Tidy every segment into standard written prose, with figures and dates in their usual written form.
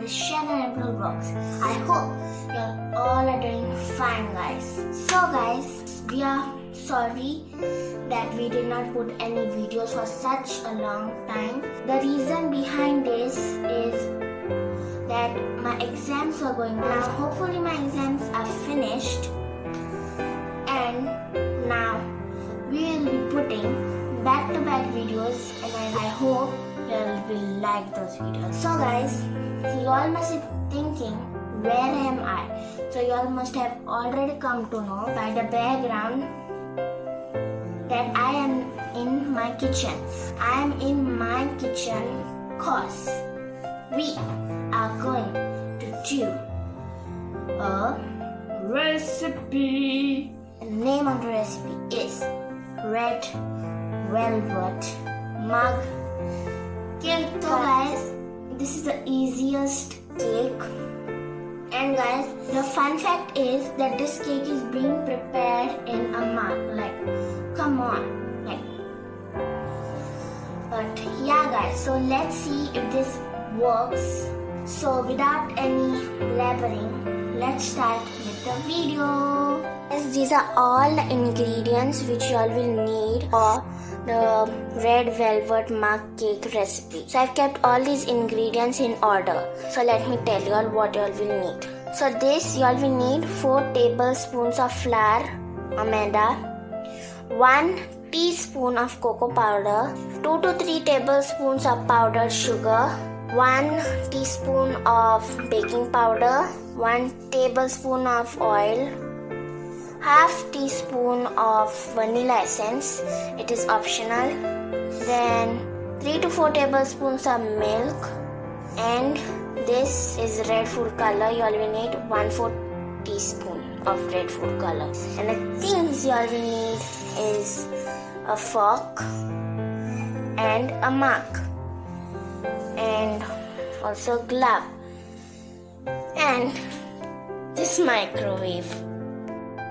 this share and upload box. I hope you all are doing fine, guys. So guys, we are sorry that we did not put any videos for such a long time. The reason behind this is that my exams are going on. Hopefully my exams are finished, and now we will be putting back-to-back videos, and I hope you will like those videos. So guys, you all must be thinking, where am I? So you all must have already come to know by the background that I am in my kitchen. I am in my kitchen cause we are going to do a recipe. The name of the recipe is Red Velvet Mug Cake. So guys, this is the easiest cake. And guys, the fun fact is that this cake is being prepared in a mug. Like, come on. But yeah guys, so let's see if this works. So without any blabbering, let's start with the video. Yes, these are all the ingredients which you all will need for the red velvet mug cake recipe. So I've kept all these ingredients in order. So let me tell you all what you all will need. So this you all will need 4 tablespoons of flour or maida, 1 teaspoon of cocoa powder, 2 to 3 tablespoons of powdered sugar, 1 teaspoon of baking powder, 1 tablespoon of oil, half teaspoon of vanilla essence, it is optional, then 3 to 4 tablespoons of milk, and this is red food color. You all will need 1/4 teaspoon of red food color. And the things you all will need is a fork and a mug and also a glove and this microwave.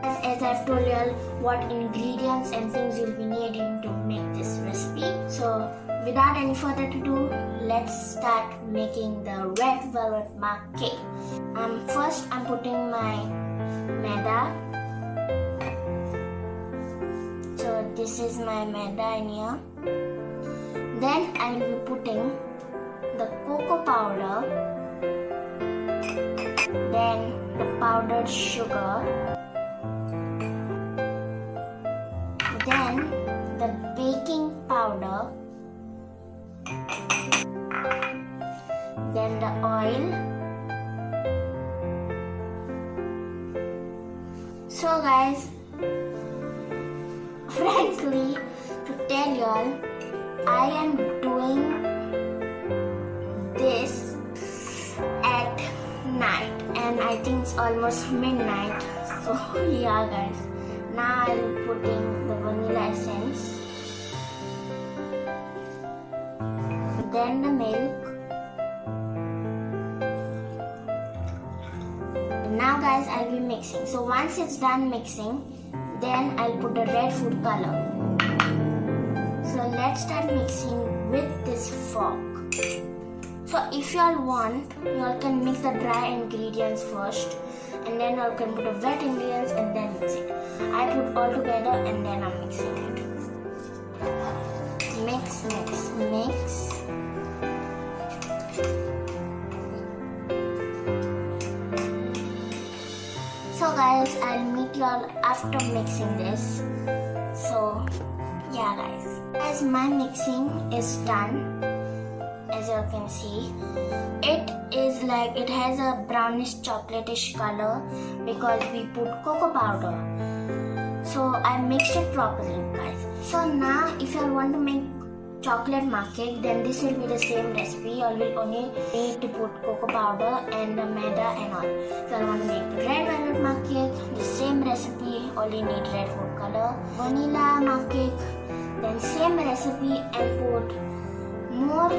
As I've told you all what ingredients and things you'll be needing to make this recipe. So without any further ado, let's start making the red velvet mug cake. First I'm putting my maida. So this is my maida in here. Then I will be putting the cocoa powder, then the powdered sugar, then the baking powder, then the oil. So guys, frankly to tell you all, I am doing this at night and I think it's almost midnight. So yeah guys, now I'll be putting the vanilla essence, then the milk. Now guys, I'll be mixing. So once it's done mixing, then I'll put the red food color. So let's start mixing with this fork. So if you all want, you all can mix the dry ingredients first, and then you all can put the wet ingredients and then mix it. I put all together and then I'm mixing it. Mix, mix, mix. So guys, I'll meet you all after mixing this. So yeah guys, as my mixing is done, as you can see, it is like it has a brownish chocolatish color because we put cocoa powder. So I mixed it properly guys. So now if you want to make chocolate mug cake, then this will be the same recipe. You will only need to put cocoa powder and the maida and all. If you want to make red velvet mug cake, the same recipe, only need red food color. Vanilla mug cake, then same recipe and put more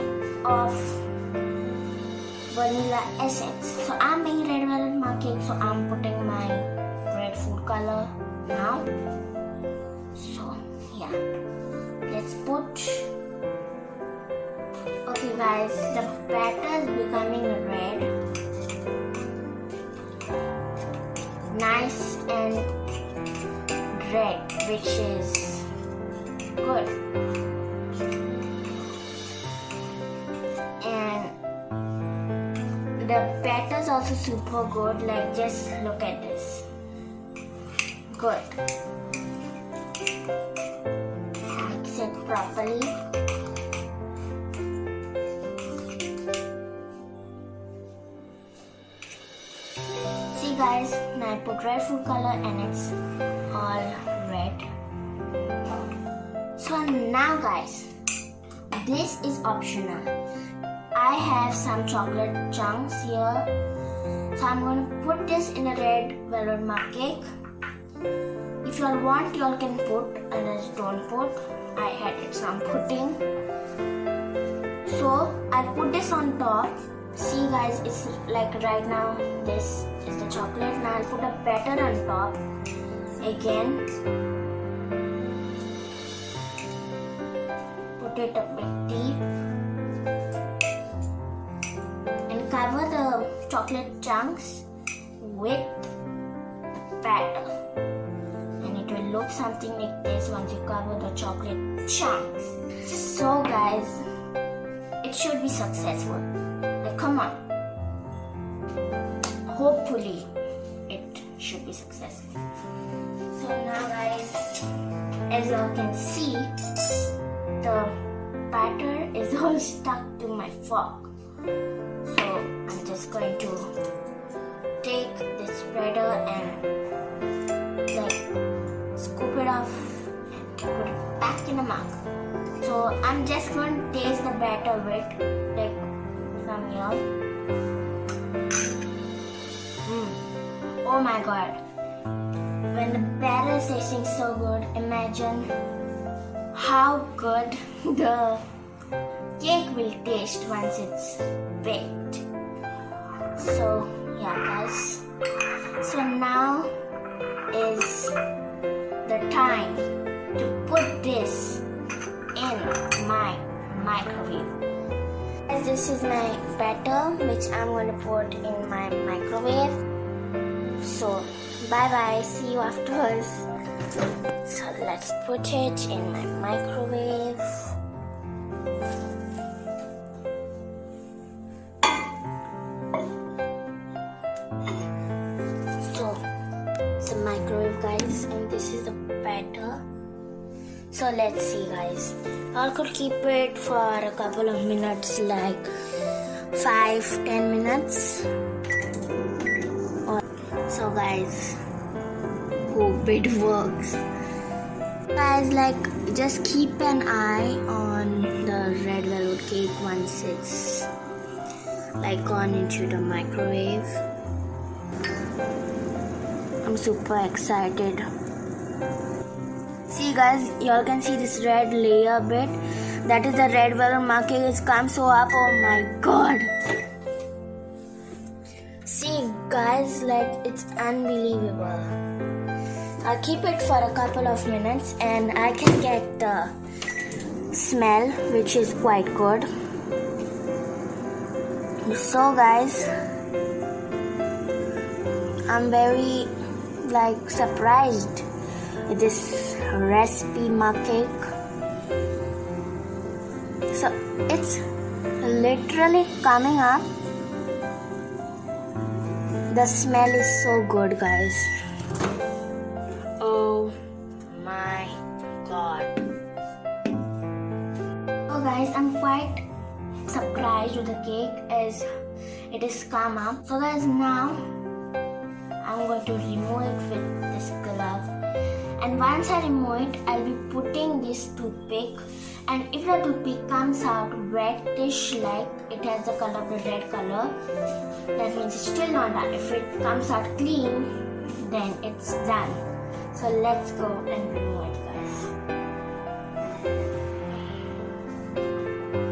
of vanilla essence. So I'm making red velvet mug cake, so I'm putting my red food color now. So yeah, let's put. Okay guys, the batter is becoming red. nice and red, which is good. And the batter is also super good. Like, just look at this. Good. Mix it properly. See guys, now I put red food color and it's all red. So now guys, this is optional. I have some chocolate chunks here. So I'm going to put this in a red velvet mug cake. If you all want, you all can put, others don't put. I had it, so I'm putting. So I'll put this on top. See guys, it's like right now this is the chocolate. Now I'll put a batter on top again. Put it a bit deep and cover the chocolate chunks with batter, and it will look something like this once you cover the chocolate chunks. So guys, it should be successful. Like, come on. Hopefully it should be successful. So now guys, as you all can see, the batter is all stuck to my fork. So I'm just going to take this spreader and like scoop it off and put it back in the mug. So I'm just going to taste the batter with like from here. Oh my god. When the batter is tasting so good, imagine how good the cake will taste once it's baked. So yeah guys. So now is the time to put this in my microwave. As this is my batter which I'm going to put in my microwave. So bye bye, see you afterwards. So let's put it in my microwave. So it's a microwave guys, and this is the batter. So let's see guys, I could keep it for a couple of minutes, like 5-10 minutes. So guys, hope it works. Guys, like, just keep an eye on the red velvet cake once it's like gone into the microwave. I'm super excited. See guys, you all can see this red layer bit. That is the red velvet mug cake. It's come so up. Oh my god. See guys, like, it's unbelievable. I'll keep it for a couple of minutes and I can get the smell, which is quite good. So guys, I'm very like surprised with this recipe mug cake. So it's literally coming up. The smell is so good guys. Oh my god. So guys, I'm quite surprised with the cake as it is come up. So guys, now I'm going to remove it with this glove, and once I remove it, I'll be putting this toothpick, and if the toothpick comes out reddish, like it has the color of the red color, that means it's still not done. If it comes out clean, then it's done. So let's go and remove it guys.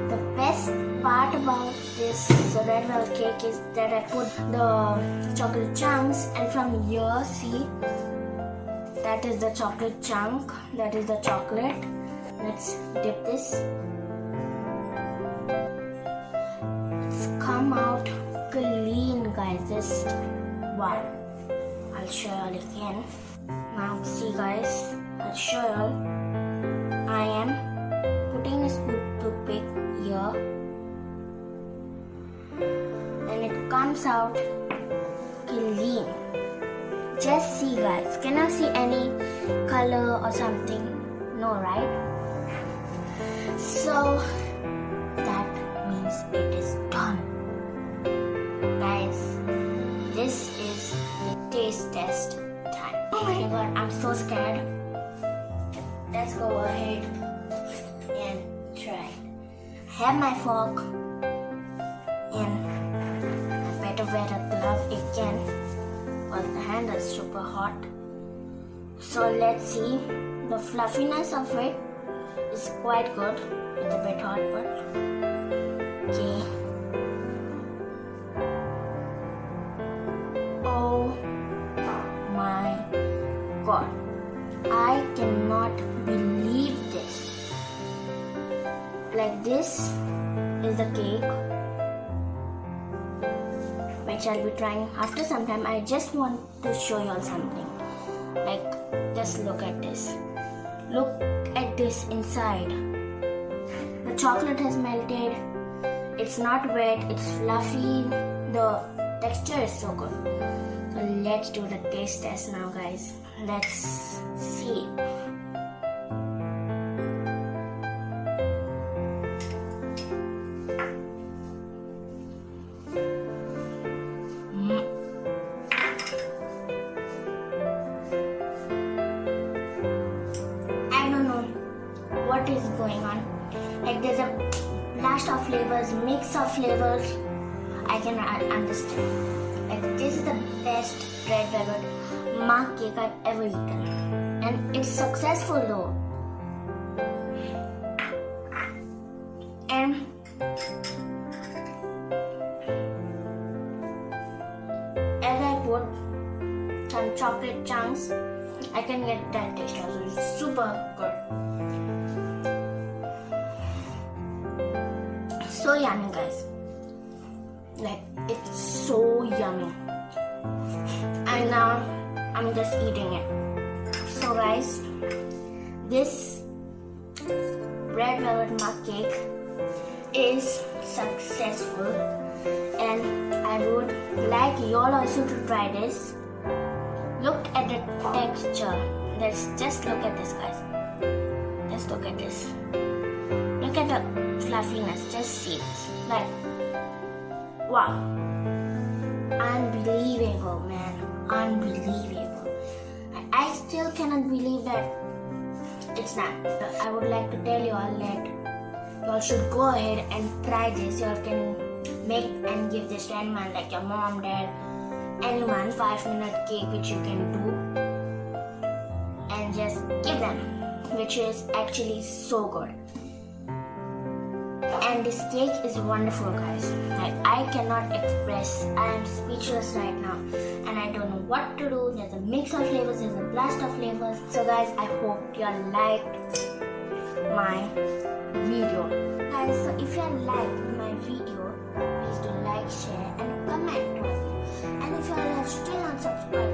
The best part about this red velvet cake is that I put the chocolate chunks, and from here, see, that is the chocolate chunk, that is the chocolate. Let's dip this. It's come out clean guys, this one. I'll show you all again. Now see guys, I'll show you all. I am putting a scoop toothpick here and it comes out clean. Just see guys, can I see any color or something? No, right? So that means it is done. Guys, this is the taste test time. Oh my god, I'm so scared. Let's go ahead and try. I have my fork and I better wear a glove again because the hand is super hot. So let's see. The fluffiness of it is quite good. It's a bit hot, but okay. Oh my god. I cannot believe this. Like, this is the cake which I'll be trying after some time. I just want to show you all something. Like, just look at this. Look at this inside. The chocolate has melted. It's not wet. It's fluffy. The texture is so good. So let's do the taste test now, guys. Let's see. What is going on? Like, there's a blast of flavors, mix of flavors. I can understand. Like, this is the best red velvet mug cake I've ever eaten, and it's successful though. And as I put some chocolate chunks, I can get that taste also. It's super good. So yummy, guys. Like, it's so yummy. And now I'm just eating it. So guys, this red velvet mug cake is successful, and I would like you all also to try this. Look at the texture. Let's just look at this, guys. Just look at this. Look at the fluffiness. Just see this. Like, wow. Unbelievable, man. Unbelievable. I still cannot believe that it's not. I would like to tell you all that you all should go ahead and try this. You all can make and give this to anyone, like your mom, dad, anyone. 5-minute cake which you can do and just give them, which is actually so good. And this cake is wonderful, guys. Like, I cannot express. I am speechless right now, and I don't know what to do. There's a mix of flavors, there's a blast of flavors. So guys, I hope you all liked my video. Guys, so if you all liked my video, please do like, share and comment. And if you all have still not subscribed